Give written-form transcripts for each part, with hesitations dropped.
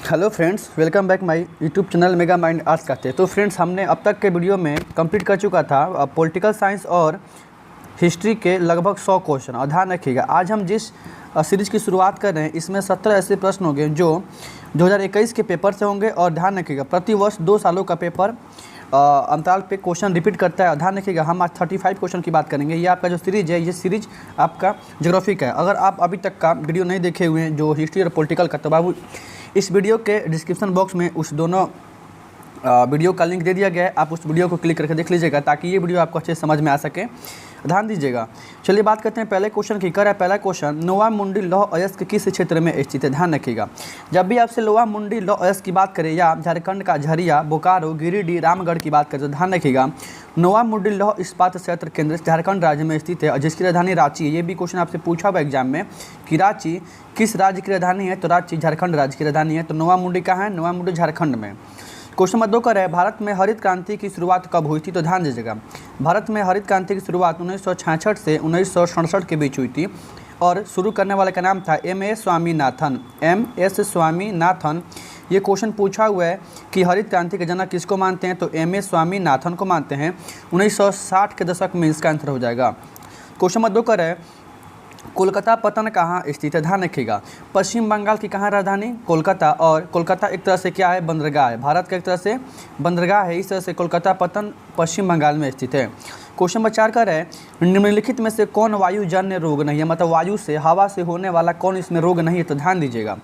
Hello friends, welcome back my YouTube channel mega mind arts करते हैं। तो friends, हमने अब तक के वीडियो में कंप्लीट कर चुका था पॉलिटिकल साइंस और हिस्ट्री के लगभग 100 क्वेश्चन। और ध्यान रखिएगा, आज हम जिस सीरीज़ की शुरुआत कर रहे हैं इसमें 17 ऐसे प्रश्न होंगे जो 2021 के पेपर से होंगे। और ध्यान रखिएगा, प्रतिवर्ष 2 सालों का पेपर अंतराल पे क्वेश्चन रिपीट करता है। ध्यान रखिएगा, हम आज 35 क्वेश्चन की बात करेंगे। ये आपका जो सीरीज है, ये सीरीज आपका ज्योग्राफी का है। अगर आप अभी तक का वीडियो नहीं देखे हुए हैं जो हिस्ट्री और पॉलिटिकल का, तो बाबू इस वीडियो के डिस्क्रिप्शन बॉक्स में उस दोनों वीडियो का लिंक दे दिया गया है। आप उस वीडियो को क्लिक करके देख लीजिएगा ताकि ये वीडियो आपको अच्छे से समझ में आ सके। ध्यान दीजिएगा। चलिए बात करते हैं पहले क्वेश्चन की। कर है पहला क्वेश्चन, नोवा मुंडी लौह अयस्क किस क्षेत्र में स्थित है? ध्यान रखिएगा, जब भी आपसे लोहा मुंडी लौह अयस्क की बात करें या झारखंड का झरिया, बोकारो, गिरिडीह, रामगढ़ की बात करें तो ध्यान रखिएगा नोवा मुंडी लौह इस्पात संयंत्र केंद्र झारखंड राज्य में स्थित है और जिसकी राजधानी रांची है। ये भी क्वेश्चन आपसे पूछा हुआ एग्जाम में कि रांची किस राज्य की राजधानी है? तो रांची झारखंड राज्य की राजधानी है। तो नोवा मुंडी कहाँ है? नोवा मुंडी झारखंड में। क्वेश्चन नंबर 2 का है, भारत में हरित क्रांति की शुरुआत कब हुई थी? तो ध्यान दीजिएगा, भारत में हरित क्रांति की शुरुआत 1966 से 1967 के बीच हुई थी और शुरू करने वाले का नाम था M.A. स्वामीनाथन। M.S. स्वामीनाथन। ये क्वेश्चन पूछा हुआ है कि हरित क्रांति के जनक किसको मानते हैं? तो M.A. स्वामीनाथन को मानते हैं। 1960 के दशक में इसका आंसर हो जाएगा। क्वेश्चन नंबर 2 का है, कोलकाता पत्तन कहाँ स्थित है? ध्यान रखिएगा, पश्चिम बंगाल की कहाँ राजधानी? कोलकाता। और कोलकाता एक तरह से क्या है? बंदरगाह है। भारत का एक तरह से बंदरगाह है। इस तरह से कोलकाता पत्तन पश्चिम बंगाल में स्थित है। क्वेश्चन नंबर 4 का है, निम्नलिखित में से कौन वायुजन्य रोग नहीं है? मतलब वायु से, हवा से होने वाला कौन इसमें रोग नहीं है? तो ध्यान दीजिएगा,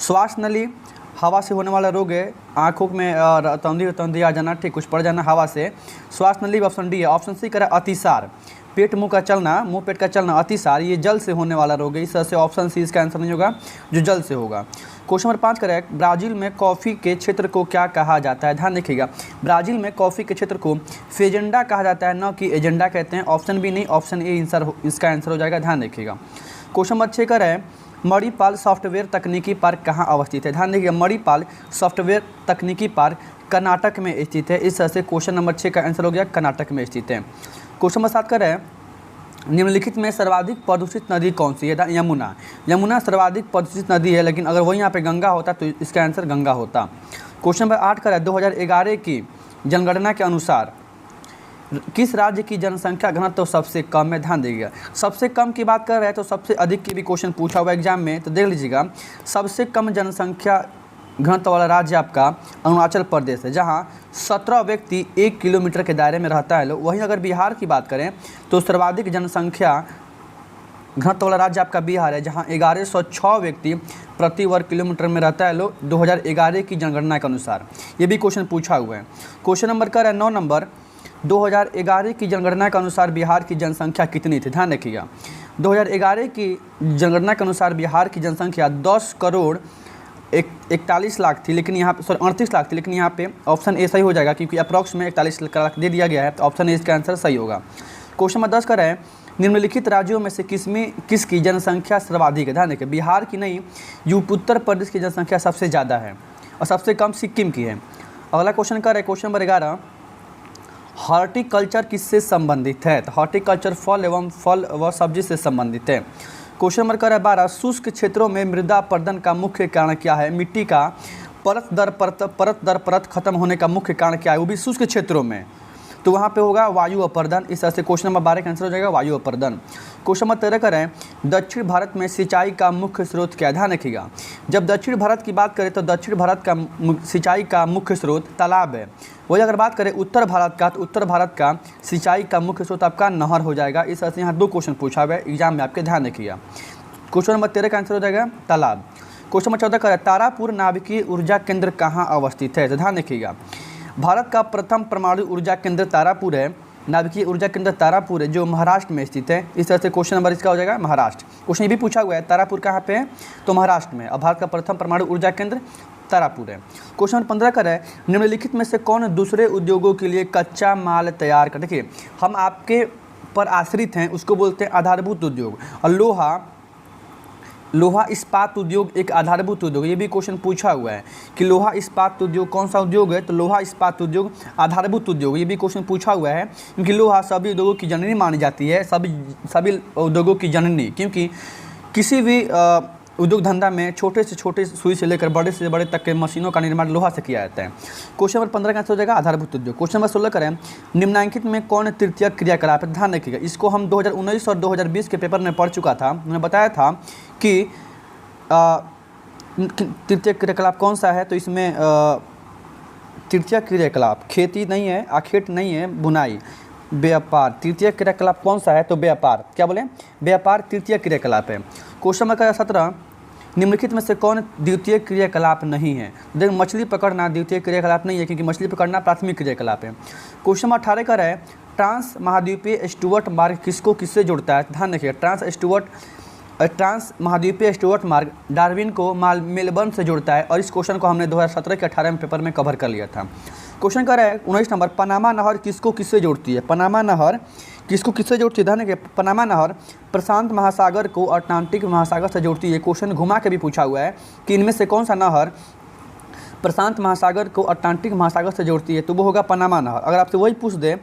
श्वास नली हवा से होने वाला रोग है। आँखों में रतौंधी आ जाना, ठीक, कुछ पड़ जाना हवा से, श्वास नली ऑप्शन डी है। ऑप्शन सी करें अतिसार, पेट मुंह का चलना, मुंह पेट का चलना, अतिसार, ये जल से होने वाला रोग है। इस तरह से ऑप्शन सी इसका आंसर नहीं होगा, जो जल से होगा। क्वेश्चन नंबर 5 करें, ब्राज़ील में कॉफ़ी के क्षेत्र को क्या कहा जाता है? ध्यान रखिएगा, ब्राज़ील में कॉफ़ी के क्षेत्र को फेजेंडा कहा जाता है, न कि एजेंडा कहते हैं। ऑप्शन बी नहीं, ऑप्शन ए इसका आंसर हो जाएगा। ध्यान रखिएगा। क्वेश्चन नंबर 6 करें, मणिपाल सॉफ्टवेयर तक्नीकी पार्क कहाँ अवस्थित है? ध्यान रखिएगा, मणिपाल सॉफ्टवेयर तकनीकी पार्क कर्नाटक में स्थित है। इस तरह से क्वेश्चन नंबर 6 का आंसर हो गया, कर्नाटक में स्थित है। क्वेश्चन नंबर 7 करें, निम्नलिखित में सर्वाधिक प्रदूषित नदी कौन सी है? यमुना। यमुना सर्वाधिक प्रदूषित नदी है, लेकिन अगर वही यहाँ पे गंगा होता तो इसका आंसर गंगा होता। क्वेश्चन नंबर 8 करें, 2011 की जनगणना के अनुसार किस राज्य की जनसंख्या घनत्व तो सबसे कम है? ध्यान दीजिएगा, सबसे कम की बात कर रहे हैं तो सबसे अधिक की भी क्वेश्चन पूछा हुआ एग्जाम में। तो देख लीजिएगा, सबसे कम जनसंख्या घनत्व वाला राज्य आपका अरुणाचल प्रदेश है, जहां 17 व्यक्ति 1 किलोमीटर के दायरे में रहता है। वहीं अगर बिहार की बात करें तो सर्वाधिक जनसंख्या घनत्व वाला राज्य आपका बिहार है, जहां 1106 व्यक्ति प्रति वर्ग किलोमीटर में रहता है 2011 की जनगणना के अनुसार। ये भी क्वेश्चन पूछा हुआ है। क्वेश्चन नंबर का है 9 नंबर, 2011 की जनगणना के अनुसार बिहार की जनसंख्या कितनी थी? ध्यान रखिएगा, 2011 की जनगणना के अनुसार बिहार की जनसंख्या 10 करोड़ 41 लाख थी, लेकिन यहाँ पे 38 लाख थी, लेकिन यहाँ पे ऑप्शन ए सही हो जाएगा क्योंकि अप्रॉक्स में 41 लाख दे दिया गया है। तो ऑप्शन ए इसका आंसर सही होगा। क्वेश्चन नंबर 10 का है, निम्नलिखित राज्यों में से किसकी जनसंख्या सर्वाधिक है? ध्यान रखिए, बिहार की नहीं, यूपी उत्तर प्रदेश की जनसंख्या सबसे ज़्यादा है और सबसे कम सिक्किम की है। अगला क्वेश्चन का है क्वेश्चन नंबर 11, हॉर्टिकल्चर किससे संबंधित है? तो हॉर्टिकल्चर फल व सब्जी से संबंधित है। क्वेश्चन नंबर का है 12, शुष्क क्षेत्रों में मृदा अपरदन का मुख्य कारण क्या है? मिट्टी का परत दर परत खत्म होने का मुख्य कारण क्या है? वो भी शुष्क क्षेत्रों में, तो वहाँ पे होगा वायु अपरदन। इस तरह से क्वेश्चन नंबर 12 का आंसर हो जाएगा वायु अपरदन। क्वेश्चन नंबर 13 करें, दक्षिण भारत में सिंचाई का मुख्य स्रोत क्या है? ध्यान रखिएगा, जब दक्षिण भारत की बात करें तो दक्षिण भारत का सिंचाई का मुख्य स्रोत तालाब है। वही अगर बात करें उत्तर भारत का, तो उत्तर भारत का सिंचाई का मुख्य स्रोत आपका नहर हो जाएगा। इस तरह से यहाँ 2 क्वेश्चन पूछा हुआ है एग्जाम में, आपके ध्यान रखिएगा। क्वेश्चन नंबर 13 का आंसर हो जाएगा तालाब। क्वेश्चन नंबर 14 का, तारापुर नाभिकीय ऊर्जा केंद्र कहाँ अवस्थित है? तो ध्यान रखिएगा, भारत का प्रथम परमाणु ऊर्जा केंद्र तारापुर है, नाभिकीय ऊर्जा केंद्र तारापुर है, जो महाराष्ट्र में स्थित है। इस तरह से क्वेश्चन नंबर इसका हो जाएगा महाराष्ट्र। क्वेश्चन ये भी पूछा हुआ है, तारापुर कहाँ पे है? तो महाराष्ट्र में। और भारत का प्रथम परमाणु ऊर्जा केंद्र तारापुर है। क्वेश्चन नंबर 15 का है, निम्नलिखित में से कौन दूसरे उद्योगों के लिए कच्चा माल तैयार कर? देखिए, हम आपके पर आश्रित हैं, उसको बोलते हैं आधारभूत उद्योग। और लोहा इस्पात उद्योग एक आधारभूत उद्योग, ये भी क्वेश्चन पूछा हुआ है कि लोहा इस्पात उद्योग कौन सा उद्योग है? तो लोहा इस्पात उद्योग आधारभूत उद्योग, ये भी क्वेश्चन पूछा हुआ है क्योंकि लोहा सभी उद्योगों की जननी मानी जाती है, सभी उद्योगों की जननी, क्योंकि किसी भी उद्योग धंधा में छोटे से छोटे सुई से लेकर बड़े से बड़े तक के मशीनों का निर्माण लोहा से किया जाता है। क्वेश्चन नंबर 15 का आंसर हो जाएगा आधारभूत उद्योग। क्वेश्चन नंबर 16 करें, निम्नलिखित में कौन तृतीय क्रियाकलाप है? ध्यान रखिएगा, इसको हम 2019 और 2020 के पेपर में पढ़ चुका था। मैंने बताया था कि तृतीय क्रियाकलाप कौन सा है, तो इसमें तृतीय क्रियाकलाप खेती नहीं है, आखेट नहीं है, बुनाई, व्यापार। तृतीय क्रियाकलाप कौन सा है, तो व्यापार। क्या बोले? व्यापार तृतीय क्रियाकलाप है। क्वेश्चन नंबर 17, निम्नलिखित में से कौन द्वितीय क्रियाकलाप नहीं है? देख, मछली पकड़ना द्वितीय क्रियाकलाप नहीं है, क्योंकि मछली पकड़ना प्राथमिक क्रियाकलाप है। क्वेश्चन नंबर 18 का है, ट्रांस महाद्वीपीय स्टुअर्ट मार्ग किसको किससे जोड़ता है? ध्यान रखिए, ट्रांस महाद्वीपीय स्टुअर्ट मार्ग डार्विन को मेलबर्न से जोड़ता है, और इस क्वेश्चन को हमने 2017 के 18 में पेपर में कवर कर लिया था। क्वेश्चन कर रहा है 19 नंबर, पनामा नहर किसको किससे जोड़ती है? पनामा नहर किसको किससे जोड़ती है? ध्यान रखिए, पनामा नहर प्रशांत महासागर को अटलांटिक महासागर से जोड़ती है। क्वेश्चन घुमा के भी पूछा हुआ है कि इनमें से कौन सा नहर प्रशांत महासागर को अटलांटिक महासागर से जोड़ती है, तो वो होगा पनामा नहर। अगर आपसे वही पूछ दे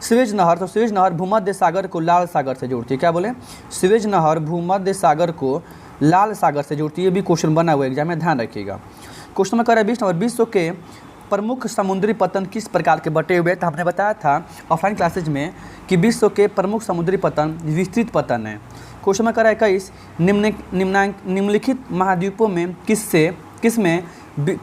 स्वेज नहर, तो स्वेज नहर भूमध्य सागर को लाल सागर से जोड़ती है। क्या बोले? स्वेज नहर भूमध्य सागर को लाल सागर से जोड़ती है। भी क्वेश्चन बना हुआ एग्जाम में, ध्यान रखिएगा। क्वेश्चन में कर रहा है 20 नंबर, विश्व के प्रमुख समुद्री पतन किस प्रकार के बटे हुए? तो हमने बताया था ऑफलाइन क्लासेज में कि विश्व के प्रमुख समुद्री पतन विस्तृत पतन है। क्वेश्चन में कर रहा है 21, निम्नलिखित महाद्वीपों में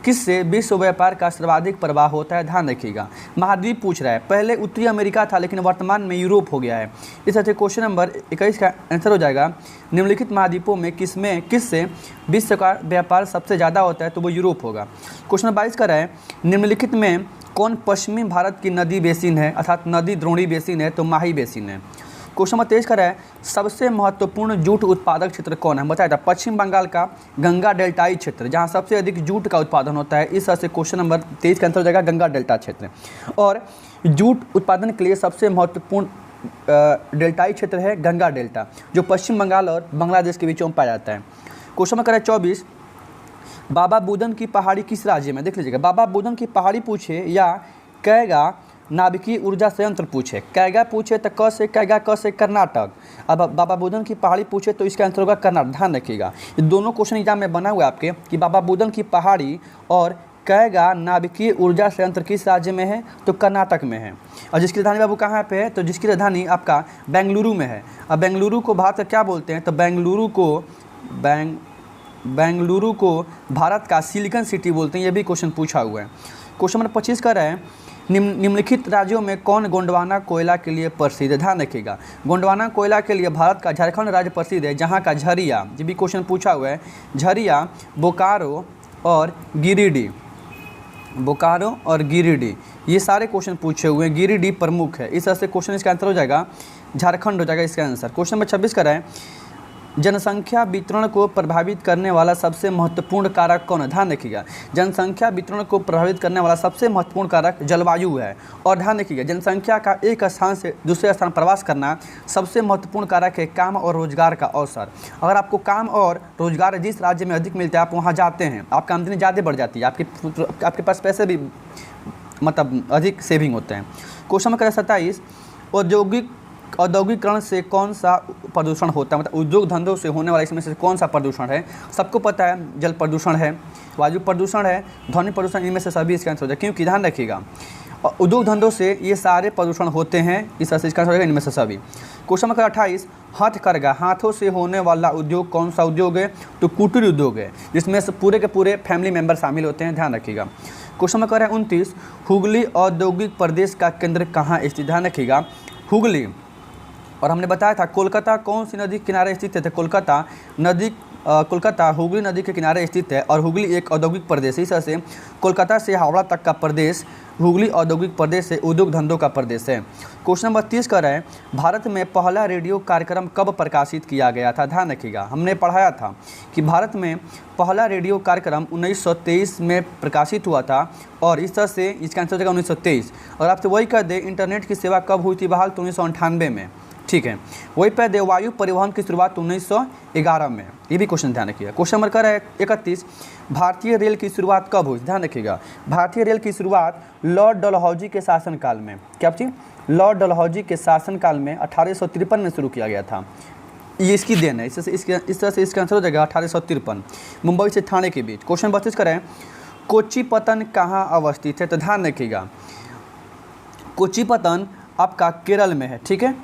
किससे विश्व व्यापार का सर्वाधिक प्रवाह होता है? ध्यान रखिएगा, महाद्वीप पूछ रहा है। पहले उत्तरी अमेरिका था, लेकिन वर्तमान में यूरोप हो गया है। इस तरह से क्वेश्चन नंबर 21 का आंसर हो जाएगा, निम्नलिखित महाद्वीपों में किससे विश्व का व्यापार सबसे ज़्यादा होता है, तो वो यूरोप होगा। क्वेश्चन नंबर 22 का है, निम्नलिखित में कौन पश्चिमी भारत की नदी बेसिन है, अर्थात नदी द्रोणी बेसिन है, तो माही बेसिन है। क्वेश्चन नंबर 23 का है, सबसे महत्वपूर्ण जूट उत्पादक क्षेत्र कौन है? बताया था पश्चिम बंगाल का गंगा डेल्टाई क्षेत्र, जहां सबसे अधिक जूट का उत्पादन होता है। इस तरह से क्वेश्चन नंबर 23 का आंसर हो जाएगा गंगा डेल्टा क्षेत्र। और जूट उत्पादन के लिए सबसे महत्वपूर्ण डेल्टाई क्षेत्र है गंगा डेल्टा, जो पश्चिम बंगाल और बांग्लादेश के बीचों में पाया जाता है। क्वेश्चन नंबर 24, बाबा बुदन की पहाड़ी किस राज्य में? देख लीजिएगा, बाबा बुदन की पहाड़ी पूछे या कैगा नाभिकीय ऊर्जा संयंत्र पूछे। कैगा पूछे तो क से कर्नाटक। अब बाबा बुदन की पहाड़ी पूछे तो इसका आंसर होगा कर्नाटक। ध्यान रखिएगा, ये दोनों क्वेश्चन एग्जाम में बना हुआ है आपके कि बाबा बुदन की पहाड़ी और कैगा नाभिकीय ऊर्जा संयंत्र किस राज्य में है, तो कर्नाटक में है। और जिसकी राजधानी बाबू कहाँ पे है, तो जिसकी राजधानी आपका बेंगलुरु में है। अब बेंगलुरु को भारत का क्या बोलते हैं, तो बेंगलुरु को भारत का सिलिकन सिटी बोलते हैं। ये भी क्वेश्चन पूछा हुआ है। क्वेश्चन नंबर 25 का है, निम्नलिखित राज्यों में कौन गोंडवाना कोयला के लिए प्रसिद्ध है? ध्यान रखिएगा, गोंडवाना कोयला के लिए भारत का झारखंड राज्य प्रसिद्ध है, जहां का झरिया, ये भी क्वेश्चन पूछा हुआ है, झरिया, बोकारो और गिरिडीह, ये सारे क्वेश्चन पूछे हुए हैं। गिरिडीह प्रमुख है। इस तरह से क्वेश्चन इसका आंसर हो जाएगा झारखंड हो जाएगा इसका आंसर। क्वेश्चन नंबर 26 का है, जनसंख्या वितरण को प्रभावित करने वाला सबसे महत्वपूर्ण कारक कौन है? ध्यान रखिएगा, जनसंख्या वितरण को प्रभावित करने वाला सबसे महत्वपूर्ण कारक जलवायु है। और ध्यान रखिएगा, जनसंख्या का एक स्थान से दूसरे स्थान प्रवास करना सबसे महत्वपूर्ण कारक है काम और रोजगार का अवसर। अगर आपको काम और रोजगार जिस राज्य में अधिक मिलता है, आप वहाँ जाते हैं, आपकी आमदनी ज़्यादा बढ़ जाती है, आपके पास पैसे भी मतलब अधिक सेविंग होते हैं। क्वेश्चन नंबर 27, औद्योगिकरण से कौन सा प्रदूषण होता है? मतलब उद्योग धंधों से होने वाला इसमें से कौन सा प्रदूषण है? सबको पता है, जल प्रदूषण है, वायु प्रदूषण है, ध्वनि प्रदूषण, इनमें से सभी इसका आंसर हो जाए। क्योंकि ध्यान रखिएगा, उद्योग धंधों से ये सारे प्रदूषण होते हैं। इस तरह से इसका आंसर हो जाएगा इनमें से सभी। क्वेश्चन नंबर 28, हथकरघा, हाथों से होने वाला उद्योग कौन सा उद्योग है? तो कुटीर उद्योग है, जिसमें से पूरे के पूरे फैमिली मेम्बर शामिल होते हैं। ध्यान रखिएगा। क्वेश्चन नंबर 29, हुगली औद्योगिक प्रदेश का केंद्र कहाँ स्थित? ध्यान रखिएगा, हुगली। और हमने बताया था कोलकाता कौन सी नदी के किनारे स्थित है? तो कोलकाता हुगली नदी के किनारे स्थित है, और हुगली एक औद्योगिक प्रदेश है। इस तरह से कोलकाता से हावड़ा तक का प्रदेश हुगली औद्योगिक प्रदेश से उद्योग धंधों का प्रदेश है। क्वेश्चन नंबर 30 का है, भारत में पहला रेडियो कार्यक्रम कब प्रकाशित किया गया था? ध्यान रखिएगा, हमने पढ़ाया था कि भारत में पहला रेडियो कार्यक्रम 1923 में प्रकाशित हुआ था, और इस तरह से इसका आंसर हो जाएगा 1923। और आपसे वही कह दे इंटरनेट की सेवा कब हुई थी बहाल? तो 1998 में। ठीक है, वही पे दे वायु परिवहन की शुरुआत 1911 में। ये भी क्वेश्चन ध्यान रखिएगा। क्वेश्चन नंबर कर है 31, भारतीय रेल की शुरुआत कब हुई? ध्यान रखिएगा, भारतीय रेल की शुरुआत लॉर्ड डलहौजी के शासनकाल में। क्या चीज? लॉर्ड डलहौजी के शासनकाल में 1853 में शुरू किया गया था। ये इसकी देन है। इस तरह से इसका आंसर हो जाएगा 1853, मुंबई से थाने के बीच। क्वेश्चन 32 करें, कोच्चिपतन कहाँ अवस्थित है? तो ध्यान रखिएगा, कोच्चिपतन आपका केरल में है, ठीक है।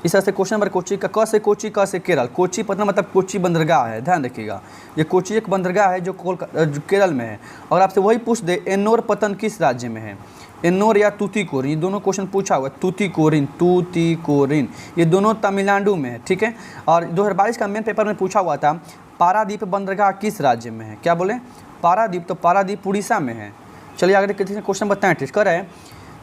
इस तरह से क्वेश्चन नंबर कोच्चि का, क से कोच्चि, क से केरल। कोच्चिपतन मतलब कोच्चि बंदरगाह है, ध्यान रखिएगा। ये कोच्चि एक बंदरगाह है जो केरल में है। और आपसे वही पूछ दे एन्नोर पतन किस राज्य में है? एन्नोर या तूतीकोरिन, ये दोनों क्वेश्चन पूछा हुआ है। तूतीकोरिन ये दोनों तमिलनाडु में है, ठीक है। और 2022 का मेन पेपर में पूछा हुआ था पारादीप बंदरगाह किस राज्य में है? क्या बोले? पारादीप, तो पारादीप उड़ीसा में है। चलिए आगे देखते हैं। क्वेश्चन नंबर 33 कर है,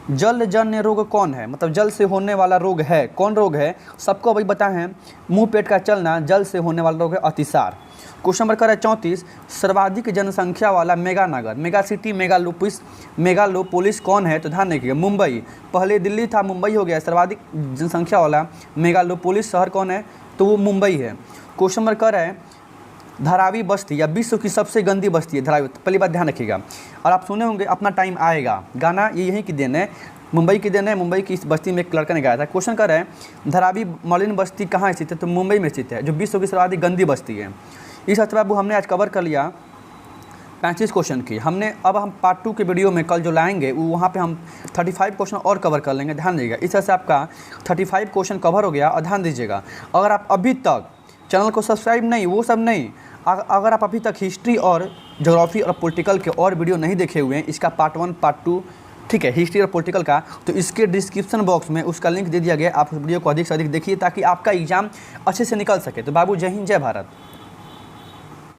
जलजन्य रोग कौन है? मतलब जल से होने वाला रोग है, कौन रोग है? सबको अभी बताए हैं, मुंह पेट का चलना जल से होने वाला रोग है, अतिसार। क्वेश्चन नंबर कर है 34, सर्वाधिक जनसंख्या वाला मेगा नगर, मेगा सिटी, मेगालोपोलिस कौन है? तो ध्यान रखिएगा, मुंबई। पहले दिल्ली था, मुंबई हो गया। सर्वाधिक जनसंख्या वाला मेगालोपोलिस शहर कौन है? तो वो मुंबई है। क्वेश्चन नंबर कर है, धारावी बस्ती या विश्व की सबसे गंदी बस्ती है धारावी। पहली बात ध्यान रखिएगा। और आप सुने होंगे अपना टाइम आएगा, गाना ये यहीं की देन है, मुंबई की देन है। मुंबई की इस बस्ती में एक लड़का ने गाया था। क्वेश्चन कर रहे हैं, धारावी मलिन बस्ती कहाँ स्थित है? तो मुंबई में स्थित है, जो विश्व की सर्वाधिक गंदी बस्ती है। इस हफ्ते बाबू हमने आज कवर कर लिया 35 क्वेश्चन की। अब हम पार्ट 2 के वीडियो में कल जो लाएंगे वहाँ पे हम 35 क्वेश्चन और कवर कर लेंगे, ध्यान दीजिएगा। इस तरह से आपका 35 क्वेश्चन कवर हो गया। और ध्यान दीजिएगा, अगर आप अभी तक चैनल को सब्सक्राइब नहीं, वो सब नहीं, अगर आप अभी तक हिस्ट्री और ज्योग्राफी और पॉलिटिकल के और वीडियो नहीं देखे हुए हैं, इसका पार्ट 1 पार्ट 2, ठीक है, हिस्ट्री और पॉलिटिकल का, तो इसके डिस्क्रिप्शन बॉक्स में उसका लिंक दे दिया गया। आप उस वीडियो को अधिक से अधिक देखिए ताकि आपका एग्जाम अच्छे से निकल सके। तो बाबू जय हिंद, जय भारत।